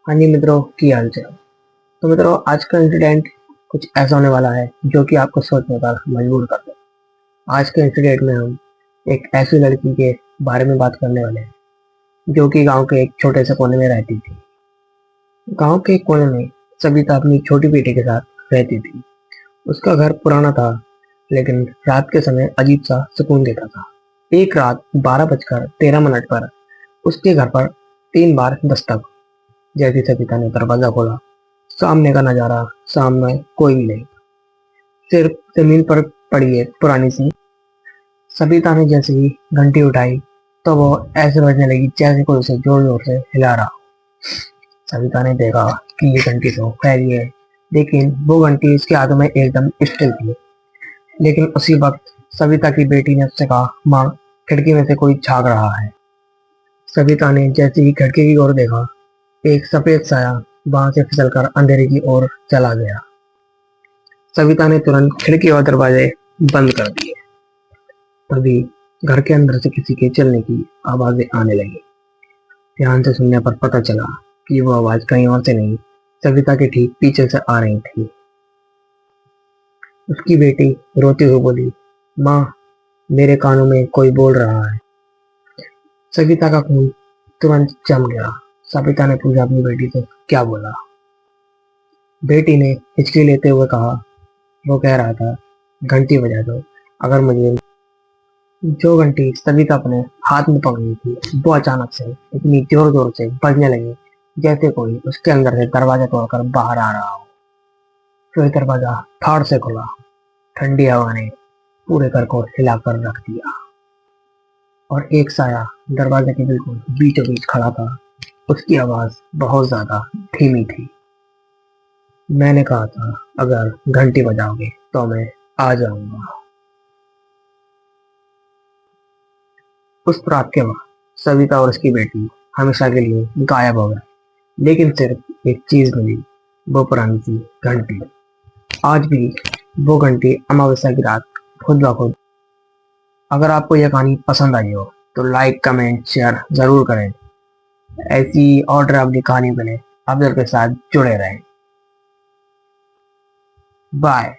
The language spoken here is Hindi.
हाँ जी मित्रों, की हाल चाल। तो मित्रों, आज का इंसिडेंट कुछ ऐसा होने वाला है जो कि आपको सोचने पर मजबूर कर दे। आज के इंसिडेंट में हम एक ऐसी लड़की के बारे में बात करने वाले हैं जो कि गांव के एक छोटे से कोने में रहती थी। गांव के एक कोने में सविता अपनी छोटी बेटी के साथ रहती थी। उसका घर पुराना था, लेकिन रात के समय अजीब सा सुकून देता था। एक रात 12:13 पर उसके घर पर 3 बार दस्तक। जैसे सविता ने दरवाजा खोला, सामने का नजारा, सामने कोई भी नहीं, सिर्फ जमीन पर पड़ी एक पुरानी सी। सविता ने जैसे ही घंटी उठाई तो वो ऐसे बजने लगी जैसे कोई उसे जोर जोर से हिला रहा। सविता ने देखा कि ये घंटी तो खैरी है, लेकिन वो घंटी इसके हाथों में एकदम स्टिल थी। लेकिन उसी वक्त सविता की बेटी ने उससे कहा, माँ, खिड़की में से कोई झांक रहा है। सविता ने जैसे ही खिड़की की ओर देखा, एक सफेद साया वहां से फिसलकर अंधेरे की ओर चला गया। सविता ने तुरंत खिड़की और दरवाजे बंद कर दिए। तभी घर के अंदर से किसी के चलने की आवाजें आने लगी। ध्यान से सुनने पर पता चला कि वो आवाज कहीं और से नहीं, सविता के ठीक पीछे से आ रही थी। उसकी बेटी रोती हुई बोली, माँ, मेरे कानों में कोई बोल रहा है। सविता का खून तुरंत जम गया। सविता ने पूछा अपनी बेटी से, क्या बोला? बेटी ने हिचकी लेते हुए कहा, वो कह रहा था, घंटी बजा दो। अगर मुझे जो घंटी सविता अपने हाथ में पकड़ी थी वो अचानक से इतनी जोर जोर से बजने लगी जैसे कोई उसके अंदर से दरवाजा तोड़कर बाहर आ रहा हो। फिर दरवाजा फाड़ से खुला। ठंडी हवा ने पूरे घर को हिलाकर रख दिया और एक साया दरवाजे के बिल्कुल बीचों बीच खड़ा था। उसकी आवाज बहुत ज्यादा धीमी थी। मैंने कहा था, अगर घंटी बजाओगे तो मैं आ जाऊंगा। उस रात के बाद सविता और उसकी बेटी हमेशा के लिए गायब हो गए, लेकिन सिर्फ एक चीज मिली, वो पुरानी सी घंटी। आज भी वो घंटी अमावस्या की रात खुद ब खुद। अगर आपको यह कहानी पसंद आई हो तो लाइक, कमेंट, शेयर जरूर करें। ऐसी और डरावनी कहानी के लिए आप के साथ जुड़े रहें। बाय।